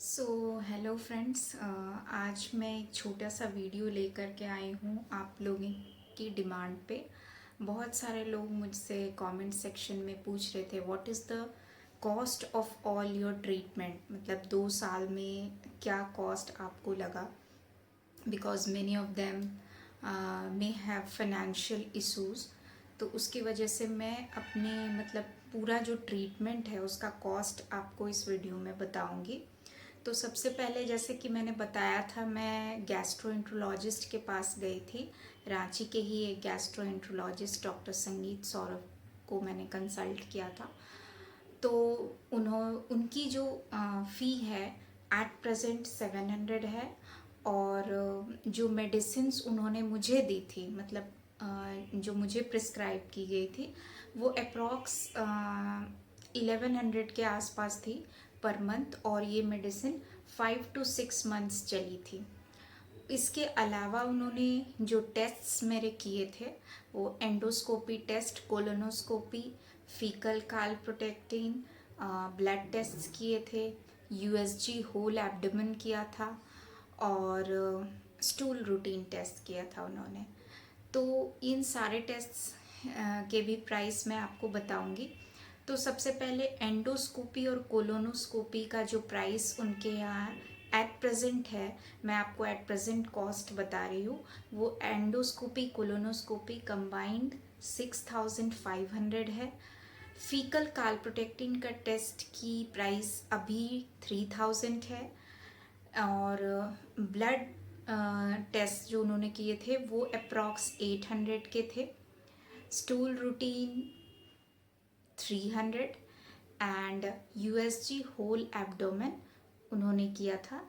So hello friends, आज मैं एक छोटा सा वीडियो लेकर के आई हूँ आप लोगों की डिमांड पे। बहुत सारे लोग मुझसे कमेंट सेक्शन में पूछ रहे थे what is the cost of all your treatment, मतलब 2 साल में क्या कॉस्ट आपको लगा, because many of them may have financial issues. तो उसकी वजह से मैं अपने मतलब पूरा जो ट्रीटमेंट है उसका कॉस्ट आपको इस वीडियो में बताऊंगी। तो सबसे पहले जैसे कि मैंने बताया था, मैं गैस्ट्रोएंट्रोलॉजिस्ट के पास गई थी। रांची के ही एक गैस्ट्रोएंट्रोलॉजिस्ट डॉक्टर संगीत सौरभ को मैंने कंसल्ट किया था। तो उनकी जो फ़ी है एट प्रेजेंट 700 है। और जो मेडिसिन्स उन्होंने मुझे दी थी, मतलब जो मुझे प्रिस्क्राइब की गई थी, वो अप्रॉक्स 1100 के आसपास थी पर मंथ, और ये मेडिसिन 5 to 6 मंथ्स चली थी। इसके अलावा उन्होंने जो टेस्ट्स मेरे किए थे वो एंडोस्कोपी टेस्ट, कोलोनोस्कोपी, फीकल काल प्रोटेक्टिन, ब्लड टेस्ट्स किए थे, यूएसजी होल एब्डोमेन किया था, और स्टूल रूटीन टेस्ट किया था उन्होंने। तो इन सारे टेस्ट्स के भी प्राइस मैं आपको बताऊंगी। तो सबसे पहले एंडोस्कोपी और कोलोनोस्कोपी का जो प्राइस उनके यहाँ एट प्रेजेंट है, मैं आपको एट प्रेजेंट कॉस्ट बता रही हूँ। वो एंडोस्कोपी कोलोनोस्कोपी कंबाइंड 6500 है। फीकल कालप्रोटेक्टिन का टेस्ट की प्राइस अभी 3000 है। और ब्लड टेस्ट जो उन्होंने किए थे वो अप्रॉक्स 800 के थे। Stool routine 300 and USG whole abdomen उन्होंने किया था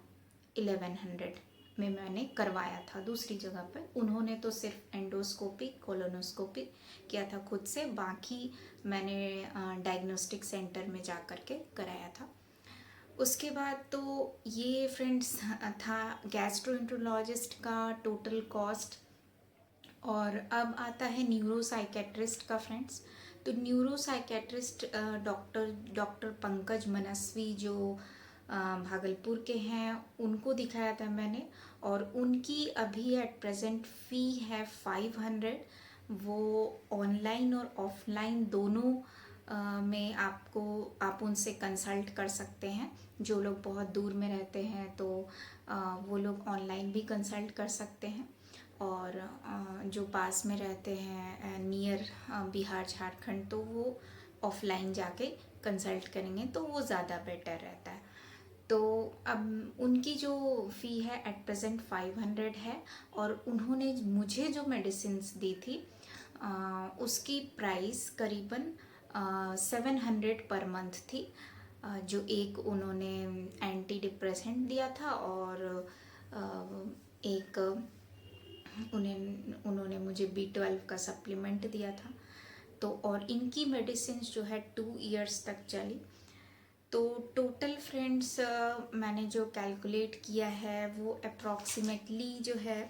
1100 में। मैंने करवाया था दूसरी जगह पर, उन्होंने तो सिर्फ एंडोस्कोपी कोलोनोस्कोपी किया था खुद से, बाकी मैंने डायग्नोस्टिक सेंटर में जा कर के कराया था। उसके बाद तो ये फ्रेंड्स था गैस्ट्रोएंट्रोलॉजिस्ट का टोटल कॉस्ट। और अब आता है न्यूरो साइकेट्रिस्ट का फ्रेंड्स। तो न्यूरो साइकेट्रिस्ट डॉक्टर पंकज मनस्वी जो भागलपुर के हैं, उनको दिखाया था मैंने, और उनकी अभी एट प्रेजेंट फ़ी है 500। वो ऑनलाइन और ऑफलाइन दोनों में आप उनसे कंसल्ट कर सकते हैं। जो लोग बहुत दूर में रहते हैं तो वो लोग ऑनलाइन भी कंसल्ट कर सकते हैं, और जो पास में रहते हैं नियर बिहार झारखंड, तो वो ऑफलाइन जाके कंसल्ट करेंगे तो वो ज़्यादा बेटर रहता है। तो अब उनकी जो फ़ी है एट प्रेजेंट 500 है। और उन्होंने मुझे जो मेडिसिन्स दी थी उसकी प्राइस करीबन 700 पर मंथ थी। जो एक उन्होंने एंटी डिप्रेसेंट दिया था, और एक उन्होंने मुझे B12 का सप्लीमेंट दिया था। तो और इनकी मेडिसिन जो है 2 इयर्स तक चली। तो टोटल फ्रेंड्स मैंने जो कैलकुलेट किया है वो अप्रॉक्सीमेटली जो है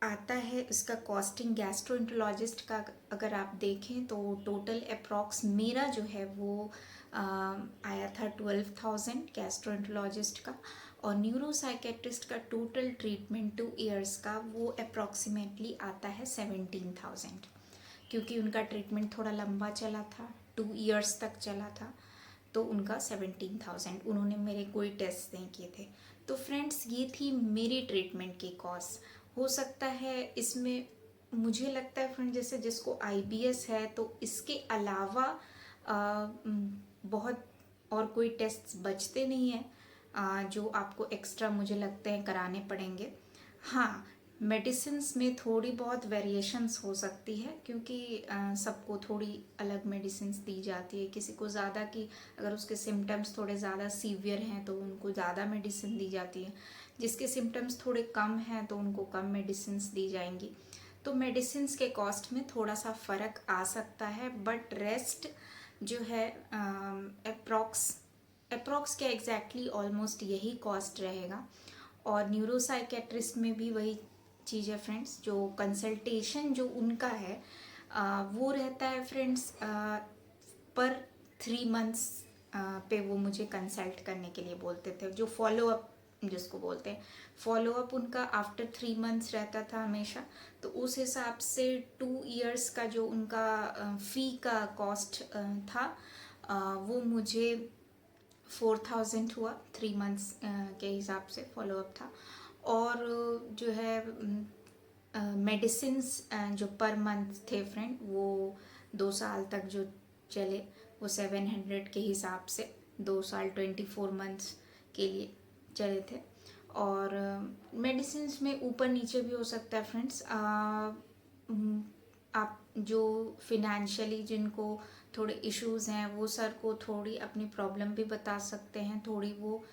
आता है इसका कॉस्टिंग गैस्ट्रोएंट्रोलॉजिस्ट का। अगर आप देखें तो टोटल अप्रॉक्स मेरा जो है वो आया था 12,000 गैस्ट्रोएंट्रोलॉजिस्ट का। और न्यूरो साइकेट्रिस्ट का टोटल ट्रीटमेंट 2 इयर्स का वो अप्रॉक्सीमेटली आता है 17,000, क्योंकि उनका ट्रीटमेंट थोड़ा लंबा चला था, 2 इयर्स तक चला था। तो उनका 17,000, उन्होंने मेरे कोई टेस्ट नहीं किए थे। तो फ्रेंड्स ये थी मेरी ट्रीटमेंट की कॉस्ट। हो सकता है इसमें, मुझे लगता है फ्रेंड, जैसे जिसको IBS है तो इसके अलावा बहुत और कोई टेस्ट बचते नहीं हैं जो आपको एक्स्ट्रा मुझे लगते हैं कराने पड़ेंगे। हाँ, मेडिसिन्स में थोड़ी बहुत वेरिएशंस हो सकती है, क्योंकि सबको थोड़ी अलग मेडिसिन्स दी जाती है। किसी को ज़्यादा की, अगर उसके सिम्टम्स थोड़े ज़्यादा सीवियर हैं तो उनको ज़्यादा मेडिसिन दी जाती है, जिसके सिम्टम्स थोड़े कम हैं तो उनको कम मेडिसिन्स दी जाएंगी। तो मेडिसिन्स के कॉस्ट में थोड़ा सा फ़र्क आ सकता है, बट रेस्ट जो है अप्रॉक्स क्या एग्जैक्टली ऑलमोस्ट यही कॉस्ट रहेगा। और न्यूरोसाइकेट्रिस्ट में भी वही चीज़ है फ्रेंड्स। जो कंसल्टेशन जो उनका है वो रहता है फ्रेंड्स पर 3 मंथ्स पे वो मुझे कंसल्ट करने के लिए बोलते थे, जो फॉलो अप जिसको बोलते हैं। फॉलो अप उनका आफ्टर 3 मंथ्स रहता था हमेशा। तो उस हिसाब से 2 इयर्स का जो उनका फ़ी का कॉस्ट था, वो मुझे 4000 हुआ। 3 मंथ्स के हिसाब से फॉलो अप था। और जो है मेडिसिन्स जो पर मंथ थे फ्रेंड, वो 2 साल तक जो चले, वो 700 के हिसाब से 2 साल 24 मंथ्स के लिए चले थे। और मेडिसिन्स में ऊपर नीचे भी हो सकता है फ्रेंड्स। आप जो फिनेंशियली जिनको थोड़े इश्यूज़ हैं, वो सर को थोड़ी अपनी प्रॉब्लम भी बता सकते हैं, थोड़ी वो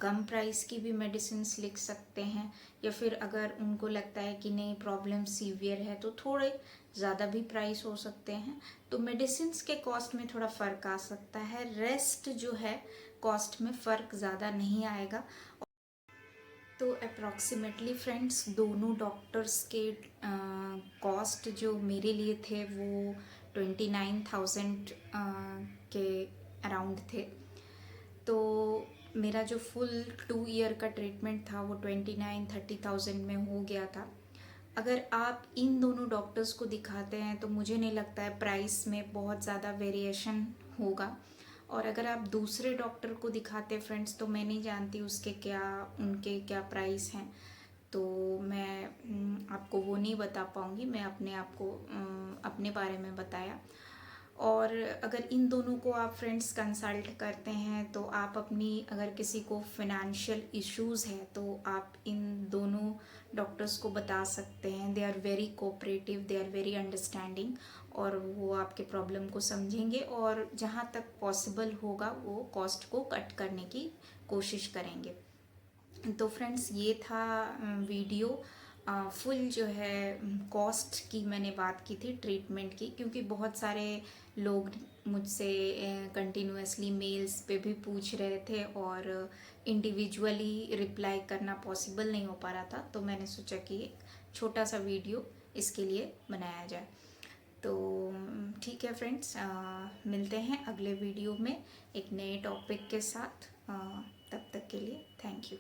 कम प्राइस की भी मेडिसिन्स लिख सकते हैं। या फिर अगर उनको लगता है कि नहीं प्रॉब्लम सीवियर है, तो थोड़े ज़्यादा भी प्राइस हो सकते हैं। तो मेडिसिन्स के कॉस्ट में थोड़ा फ़र्क आ सकता है, रेस्ट जो है कॉस्ट में फ़र्क ज़्यादा नहीं आएगा। तो अप्रॉक्सीमेटली फ्रेंड्स दोनों डॉक्टर्स के कॉस्ट जो मेरे लिए थे वो 29,000 के अराउंड थे। तो मेरा जो फुल 2 ईयर का ट्रीटमेंट था वो 29-30,000 में हो गया था। अगर आप इन दोनों डॉक्टर्स को दिखाते हैं तो मुझे नहीं लगता है प्राइस में बहुत ज़्यादा वेरिएशन होगा। और अगर आप दूसरे डॉक्टर को दिखाते हैं फ्रेंड्स, तो मैं नहीं जानती उनके क्या प्राइस हैं। तो मैं आपको वो नहीं बता पाऊँगी। मैं अपने बारे में बताया। और अगर इन दोनों को आप फ्रेंड्स कंसल्ट करते हैं, तो आप अगर किसी को फिनेंशियल इश्यूज़ है, तो आप इन दोनों डॉक्टर्स को बता सकते हैं। They are very cooperative, they are very understanding, और वो आपके प्रॉब्लम को समझेंगे और जहाँ तक पॉसिबल होगा वो कॉस्ट को कट करने की कोशिश करेंगे। तो फ्रेंड्स ये था वीडियो। फुल जो है कॉस्ट की मैंने बात की थी ट्रीटमेंट की, क्योंकि बहुत सारे लोग मुझसे कंटिन्यूसली मेल्स पे भी पूछ रहे थे और इंडिविजुअली रिप्लाई करना पॉसिबल नहीं हो पा रहा था। तो मैंने सोचा कि एक छोटा सा वीडियो इसके लिए बनाया जाए। तो ठीक है फ्रेंड्स, मिलते हैं अगले वीडियो में एक नए टॉपिक के साथ। तब तक के लिए थैंक यू।